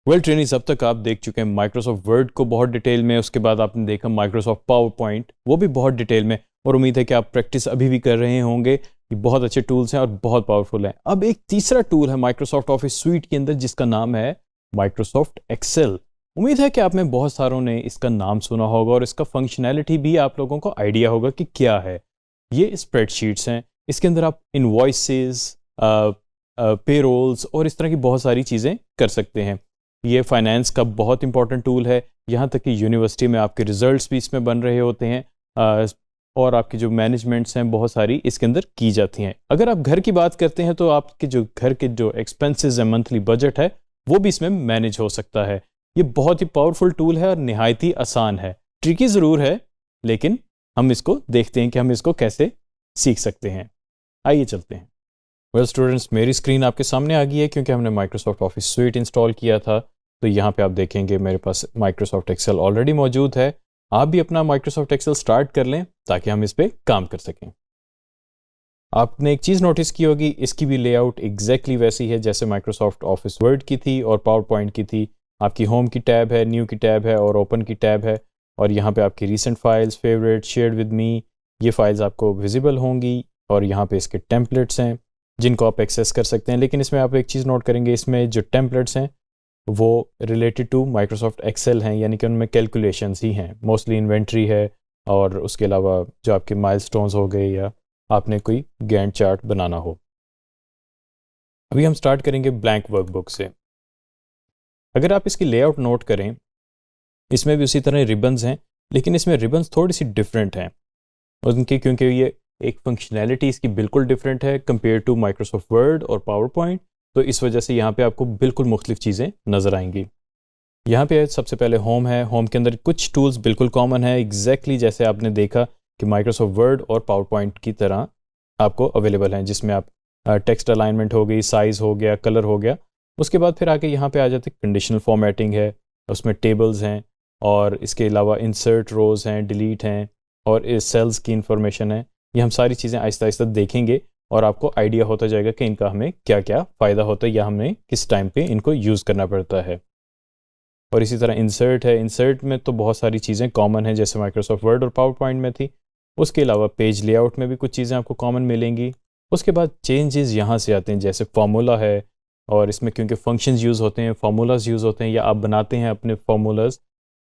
Well trainings, अब तक आप देख चुके हैं माइक्रोसॉफ्ट वर्ड को बहुत डिटेल में, उसके बाद आपने देखा माइक्रोसॉफ्ट पावर पॉइंट, वो भी बहुत डिटेल में, और उम्मीद है कि आप प्रैक्टिस अभी भी कर रहे होंगे। ये बहुत अच्छे टूल्स हैं और बहुत पावरफुल हैं। अब एक तीसरा टूल है माइक्रोसॉफ्ट ऑफिस स्वीट के अंदर जिसका नाम है माइक्रोसॉफ्ट एक्सेल। उम्मीद है कि आप में बहुत सारों ने इसका नाम सुना होगा और इसका फंक्शनैलिटी भी आप लोगों को आइडिया होगा कि क्या है। ये स्प्रेडशीट्स हैं, इसके अंदर आप इनवॉइसेस, पेरोल्स और इस तरह की बहुत सारी चीज़ें कर सकते हैं। ये फाइनेंस का बहुत इंपॉर्टेंट टूल है, यहाँ तक कि यूनिवर्सिटी में आपके रिजल्ट्स भी इसमें बन रहे होते हैं, और आपकी जो मैनेजमेंट्स हैं बहुत सारी इसके अंदर की जाती हैं। अगर आप घर की बात करते हैं तो आपके जो घर के जो एक्सपेंसेस हैं, मंथली बजट है, वो भी इसमें मैनेज हो सकता है। ये बहुत ही पावरफुल टूल है और निहायत ही आसान है। ट्रिकी ज़रूर है, लेकिन हम इसको देखते हैं कि हम इसको कैसे सीख सकते हैं। आइए चलते हैं। वेल स्टूडेंट्स, मेरी स्क्रीन आपके सामने आ गई है क्योंकि हमने माइक्रोसॉफ्ट ऑफिस स्वीट इंस्टॉल किया था। तो यहाँ पे आप देखेंगे मेरे पास माइक्रोसॉफ्ट एक्सेल ऑलरेडी मौजूद है। आप भी अपना माइक्रोसॉफ्ट एक्सेल स्टार्ट कर लें ताकि हम इस पर काम कर सकें। आपने एक चीज़ नोटिस की होगी, इसकी भी लेआउट एग्जैक्टली वैसी है जैसे माइक्रोसॉफ्ट ऑफिस वर्ड की थी और पावर पॉइंट की थी। आपकी होम की टैब है, न्यू की टैब है और ओपन की टैब है, और यहाँ पे आपकी recent files, favourite, shared with me, ये फाइल्स आपको विजिबल होंगी। और यहाँ पे इसके टेम्पलेट्स हैं जिनको आप एक्सेस कर सकते हैं। लेकिन इसमें आप एक चीज़ नोट करेंगे, इसमें जो टेम्पलेट्स हैं वो रिलेटेड टू माइक्रोसॉफ्ट एक्सेल हैं, यानी कि उनमें कैलकुलेशंस ही हैं। मोस्टली इन्वेंट्री है, और उसके अलावा जो आपके माइलस्टोन्स हो गए या आपने कोई गैंट चार्ट बनाना हो। अभी हम स्टार्ट करेंगे ब्लैंक वर्कबुक से। अगर आप इसकी लेआउट नोट करें, इसमें भी उसी तरह रिबन्स हैं, लेकिन इसमें रिबन्स थोड़ी सी डिफरेंट हैं उनकी, क्योंकि ये एक फंक्शनैलिटी इसकी बिल्कुल डिफरेंट है कंपेयर टू माइक्रोसॉफ्ट वर्ड और पावर पॉइंट। तो इस वजह से यहाँ पे आपको बिल्कुल मुख्तलिफ चीज़ें नज़र आएंगी। यहाँ पे सबसे पहले होम है। होम के अंदर कुछ टूल्स बिल्कुल कॉमन है, एग्जैक्टली जैसे आपने देखा कि माइक्रोसॉफ्ट वर्ड और पावर पॉइंट की तरह आपको अवेलेबल हैं, जिसमें आप टेक्स्ट अलाइनमेंट हो गई, साइज़ हो गया, कलर हो गया। उसके बाद फिर आके यहाँ पे आ जाते कंडीशनल फॉर्मेटिंग है, उसमें टेबल्स हैं, और इसके अलावा इंसर्ट रोज़ हैं, डिलीट हैं, और इस सेल्स की इंफॉर्मेशन है। ये हम सारी चीज़ें आहिस्ता आहिस्ता देखेंगे और आपको आइडिया होता जाएगा कि इनका हमें क्या क्या फ़ायदा होता है या हमें किस टाइम पे इनको यूज़ करना पड़ता है। और इसी तरह इंसर्ट है। इंसर्ट में तो बहुत सारी चीज़ें कॉमन हैं जैसे माइक्रोसॉफ्ट वर्ड और पावर पॉइंट में थी। उसके अलावा पेज लेआउट में भी कुछ चीज़ें आपको कॉमन मिलेंगी। उसके बाद चेंजेस यहाँ से आते हैं, जैसे फार्मूला है, और इसमें क्योंकि फंक्शंस यूज़ होते हैं, फार्मूलाज यूज़ होते हैं, या आप बनाते हैं अपने फार्मूलाज,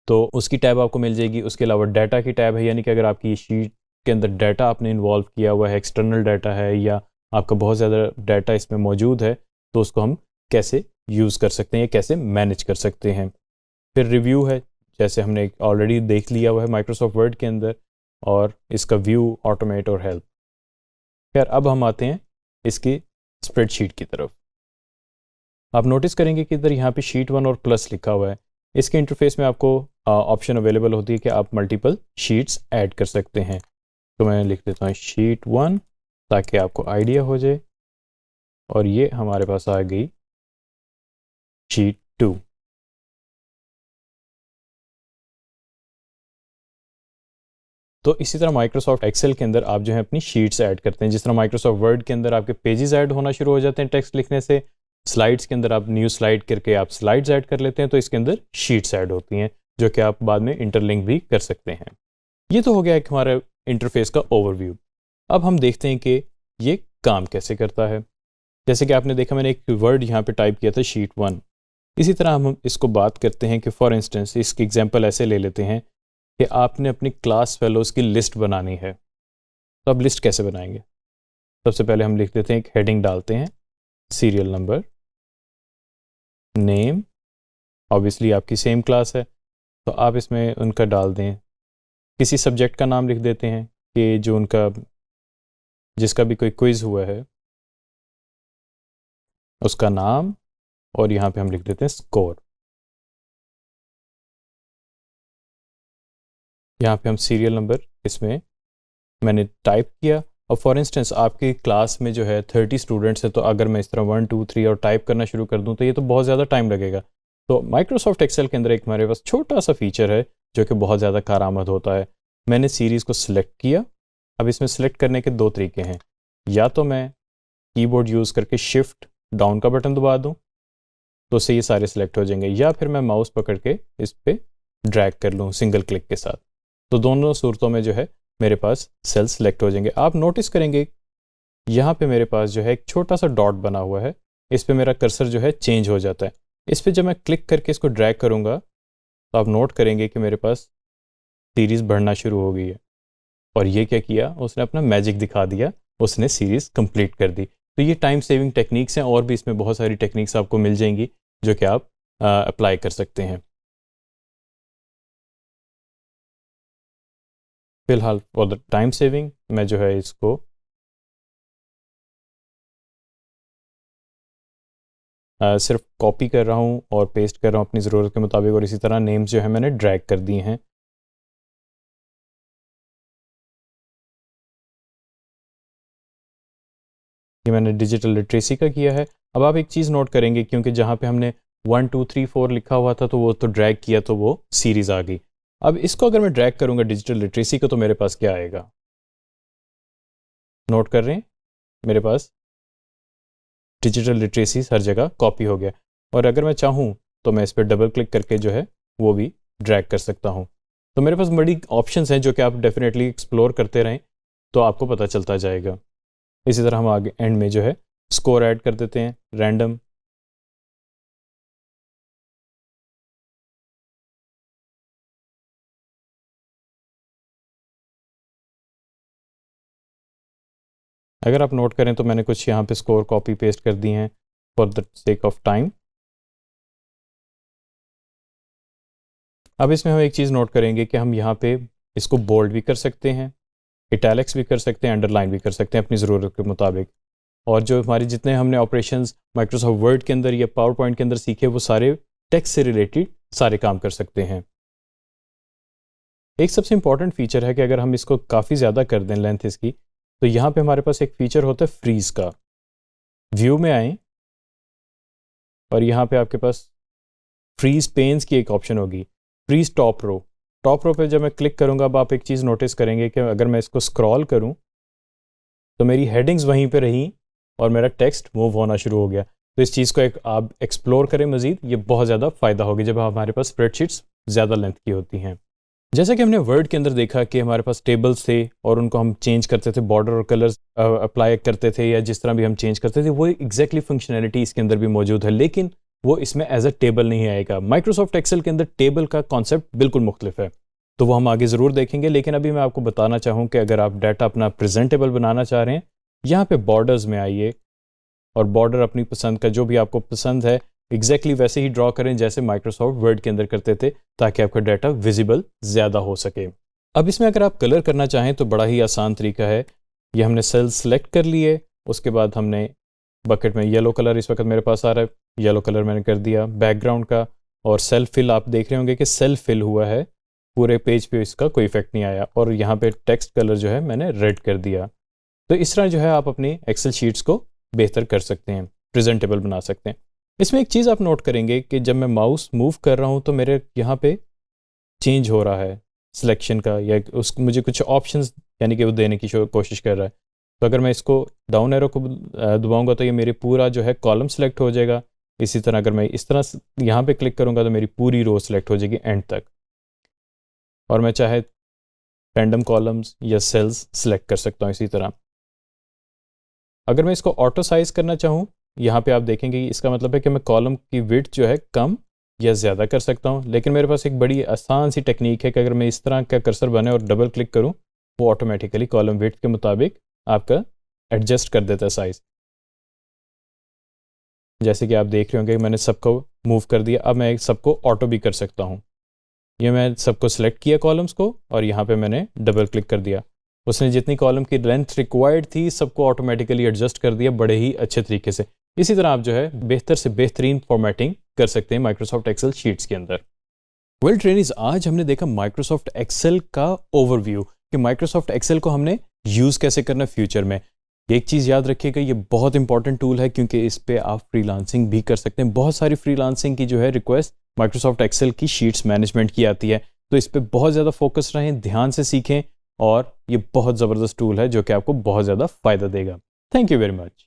तो उसकी टैब आपको मिल जाएगी। उसके अलावा डाटा की टैब है, यानी कि अगर आपकी शीट के अंदर डाटा आपने इन्वॉल्व किया हुआ है, एक्सटर्नल डाटा है, या आपका बहुत ज़्यादा डाटा इसमें मौजूद है, तो उसको हम कैसे यूज़ कर सकते हैं या कैसे मैनेज कर सकते हैं। फिर रिव्यू है, जैसे हमने ऑलरेडी देख लिया हुआ है माइक्रोसॉफ्ट वर्ड के अंदर, और इसका व्यू, ऑटोमेट और हेल्प। फिर अब हम आते हैं इसकी स्प्रेडशीट की तरफ। आप नोटिस करेंगे कि इधर यहाँ पे शीट 1 और प्लस लिखा हुआ है। इसके इंटरफेस में आपको ऑप्शन अवेलेबल होती है कि आप मल्टीपल शीट्स ऐड कर सकते हैं। तो मैं लिख देता हूँ शीट 1 ताकि आपको आइडिया हो जाए, और ये हमारे पास आ गई शीट 2। तो इसी तरह माइक्रोसॉफ्ट एक्सेल के अंदर आप जो है अपनी शीट्स ऐड करते हैं। जिस तरह माइक्रोसॉफ्ट वर्ड के अंदर आपके पेजेस ऐड होना शुरू हो जाते हैं टेक्स्ट लिखने से, स्लाइड्स के अंदर आप न्यू स्लाइड करके आप स्लाइड्स ऐड कर लेते हैं, तो इसके अंदर शीट्स ऐड होती हैं जो कि आप बाद में इंटरलिंक भी कर सकते हैं। ये तो हो गया एक हमारा इंटरफेस का ओवरव्यू। अब हम देखते हैं कि ये काम कैसे करता है। जैसे कि आपने देखा, मैंने एक वर्ड यहाँ पे टाइप किया था शीट 1। इसी तरह हम इसको बात करते हैं कि फॉर इंस्टेंस इसकी एग्जांपल ऐसे ले लेते हैं कि आपने अपनी क्लास फेलोज़ की लिस्ट बनानी है। तो अब लिस्ट कैसे बनाएंगे? सबसे पहले हम लिख देते हैं, एक हेडिंग डालते हैं, सीरियल नंबर, नेम, ऑब्वियसली आपकी सेम क्लास है तो आप इसमें उनका डाल दें, किसी सब्जेक्ट का नाम लिख देते हैं कि जो उनका जिसका भी कोई क्विज़ हुआ है उसका नाम, और यहाँ पे हम लिख देते हैं स्कोर। यहाँ पे हम सीरियल नंबर इसमें मैंने टाइप किया। और फॉर इंस्टेंस आपकी क्लास में जो है 30 स्टूडेंट्स हैं, तो अगर मैं इस तरह 1 2 3 और टाइप करना शुरू कर दूँ तो ये तो बहुत ज़्यादा टाइम लगेगा। तो माइक्रोसॉफ्ट एक्सेल के अंदर एक हमारे पास छोटा सा फीचर है जो कि बहुत ज़्यादा कारआमद होता है। मैंने सीरीज़ को सिलेक्ट किया। अब इसमें सिलेक्ट करने के 2 तरीके हैं, या तो मैं कीबोर्ड यूज़ करके शिफ्ट डाउन का बटन दबा दूँ, तो उससे ये सारे सिलेक्ट हो जाएंगे, या फिर मैं माउस पकड़ के इस पर ड्रैग कर लूँ सिंगल क्लिक के साथ, तो दोनों सूरतों में जो है मेरे पास सेल सिलेक्ट हो जाएंगे। आप नोटिस करेंगे यहाँ पे मेरे पास जो है एक छोटा सा डॉट बना हुआ है, इस पे मेरा कर्सर जो है चेंज हो जाता है। इस पे जब मैं क्लिक करके इसको ड्रैग करूँगा तो आप नोट करेंगे कि मेरे पास सीरीज़ बढ़ना शुरू हो गई है। और ये क्या किया, उसने अपना मैजिक दिखा दिया, उसने सीरीज़ कंप्लीट कर दी। तो ये टाइम सेविंग टेक्निक्स हैं, और भी इसमें बहुत सारी टेक्निक्स आपको मिल जाएंगी जो कि आप अप्लाई कर सकते हैं। फिलहाल फॉर द टाइम सेविंग मैं जो है इसको सिर्फ कॉपी कर रहा हूँ और पेस्ट कर रहा हूँ अपनी ज़रूरत के मुताबिक, और इसी तरह नेम्स जो है मैंने ड्रैग कर दिए हैं। ये मैंने डिजिटल लिटरेसी का किया है। अब आप एक चीज़ नोट करेंगे, क्योंकि जहाँ पे हमने 1 2 3 4 लिखा हुआ था तो वो तो ड्रैग किया तो वो सीरीज़ आ गई। अब इसको अगर मैं ड्रैग करूँगा डिजिटल लिटरेसी को तो मेरे पास क्या आएगा, नोट कर रहे हैं, मेरे पास डिजिटल लिटरेसी हर जगह कॉपी हो गया। और अगर मैं चाहूँ तो मैं इस पर डबल क्लिक करके जो है वो भी ड्रैग कर सकता हूँ। तो मेरे पास बड़ी ऑप्शंस हैं जो कि आप डेफिनेटली एक्सप्लोर करते रहें तो आपको पता चलता जाएगा। इसी तरह हम आगे एंड में जो है स्कोर ऐड कर देते हैं रैंडम। अगर आप नोट करें तो मैंने कुछ यहाँ पे स्कोर कॉपी पेस्ट कर दिए हैं for the sake of time. अब इसमें हम एक चीज़ नोट करेंगे कि हम यहाँ पे इसको बोल्ड भी कर सकते हैं, इटैलिक्स भी कर सकते हैं, अंडरलाइन भी कर सकते हैं अपनी ज़रूरत के मुताबिक। और जो हमारे जितने हमने ऑपरेशंस माइक्रोसॉफ्ट वर्ड के अंदर या पावर पॉइंट के अंदर सीखे वो सारे टेक्स्ट से रिलेटेड सारे काम कर सकते हैं। एक सबसे इंपॉर्टेंट फीचर है कि अगर हम इसको काफ़ी ज़्यादा कर दें लेंथ इसकी, तो यहाँ पे हमारे पास एक फीचर होता है फ्रीज का। व्यू में आए और यहाँ पे आपके पास फ्रीज पेन्स की एक ऑप्शन होगी, freeze top row. Top row पे जब मैं क्लिक करूँगा, अब आप एक चीज़ नोटिस करेंगे कि अगर मैं इसको स्क्रॉल करूँ तो मेरी हेडिंग्स वहीं पे रहीं और मेरा टेक्स्ट मूव होना शुरू हो गया। तो इस चीज़ को एक आप एक्सप्लोर करें मज़ीद, ये बहुत ज़्यादा फ़ायदा होगी जब हमारे पास स्प्रेडशीट्स ज़्यादा लेंथ की होती हैं। जैसा कि हमने वर्ड के अंदर देखा कि हमारे पास टेबल्स थे और उनको हम चेंज करते थे, बॉर्डर और कलर्स अप्लाई करते थे या जिस तरह भी हम चेंज करते थे, वो एग्जैक्टली फंक्शनैलिटी इसके अंदर भी मौजूद है, लेकिन वो इसमें एज अ टेबल नहीं आएगा। माइक्रोसॉफ्ट एक्सेल के अंदर टेबल का कॉन्सेप्ट बिल्कुल मुख्तलिफ है, तो वो हम आगे ज़रूर देखेंगे। लेकिन अभी मैं आपको बताना चाहूँ कि अगर आप डाटा अपना प्रेजेंटेबल बनाना चाह रहे हैं, यहाँ पे बॉर्डर्स में आइए और बॉर्डर अपनी पसंद का जो भी आपको पसंद है एग्जैक्टली वैसे ही ड्रॉ करें जैसे माइक्रोसॉफ्ट वर्ड के अंदर करते थे, ताकि आपका डाटा विजिबल ज़्यादा हो सके। अब इसमें अगर आप कलर करना चाहें तो बड़ा ही आसान तरीका है। ये हमने सेल सेलेक्ट कर लिए, उसके बाद हमने बकेट में येलो कलर इस वक्त मेरे पास आ रहा है, येलो कलर मैंने कर दिया बैकग्राउंड का। और सेल फिल आप देख रहे होंगे कि सेल फिल हुआ है, पूरे पेज पे इसका कोई इफेक्ट नहीं आया। और यहाँ पे टेक्स्ट कलर जो है मैंने रेड कर दिया। तो इस तरह जो है आप अपनी एक्सेल शीट्स को बेहतर कर सकते हैं, प्रेजेंटेबल बना सकते हैं। इसमें एक चीज़ आप नोट करेंगे कि जब मैं माउस मूव कर रहा हूँ तो मेरे यहाँ पे चेंज हो रहा है सिलेक्शन का, या मुझे कुछ ऑप्शंस यानी कि वो देने की कोशिश कर रहा है। तो अगर मैं इसको डाउन एरो को दबाऊंगा तो ये मेरे पूरा जो है कॉलम सेलेक्ट हो जाएगा। इसी तरह अगर मैं इस तरह यहाँ पे क्लिक करूँगा तो मेरी पूरी रो सेलेक्ट हो जाएगी एंड तक। और मैं चाहे रैंडम कॉलम्स या सेल्स सेलेक्ट कर सकता हूँ। इसी तरह अगर मैं इसको ऑटो साइज करना चाहूँ, यहाँ पे आप देखेंगे इसका मतलब है कि मैं कॉलम की विड्थ जो है कम या ज़्यादा कर सकता हूँ। लेकिन मेरे पास एक बड़ी आसान सी टेक्निक है कि अगर मैं इस तरह का कर्सर बने और डबल क्लिक करूँ, वो ऑटोमेटिकली कॉलम विड्थ के मुताबिक आपका एडजस्ट कर देता है साइज़। जैसे कि आप देख रहे होंगे मैंने सबको मूव कर दिया। अब मैं सबको ऑटो भी कर सकता हूँ। ये मैं सबको सिलेक्ट किया कॉलम्स को और यहाँ पे मैंने डबल क्लिक कर दिया, उसने जितनी कॉलम की लेंथ रिक्वायर्ड थी सबको ऑटोमेटिकली एडजस्ट कर दिया बड़े ही अच्छे तरीके से। इसी तरह आप जो है बेहतर से बेहतरीन फॉर्मेटिंग कर सकते हैं माइक्रोसॉफ्ट एक्सेल शीट्स के अंदर। वेल ट्रेनिज, आज हमने देखा माइक्रोसॉफ्ट एक्सेल का ओवरव्यू कि माइक्रोसॉफ्ट एक्सेल को हमने यूज़ कैसे करना फ्यूचर में। एक चीज़ याद रखिएगा, ये बहुत इंपॉर्टेंट टूल है क्योंकि इस पे आप फ्रीलांसिंग भी कर सकते हैं। बहुत सारी फ्रीलांसिंग की जो है रिक्वेस्ट माइक्रोसॉफ्ट एक्सेल की शीट्स मैनेजमेंट की आती है, तो इस पे बहुत ज़्यादा फोकस रहें, ध्यान से सीखें और ये बहुत ज़बरदस्त टूल है जो कि आपको बहुत ज़्यादा फ़ायदा देगा। Thank you very much.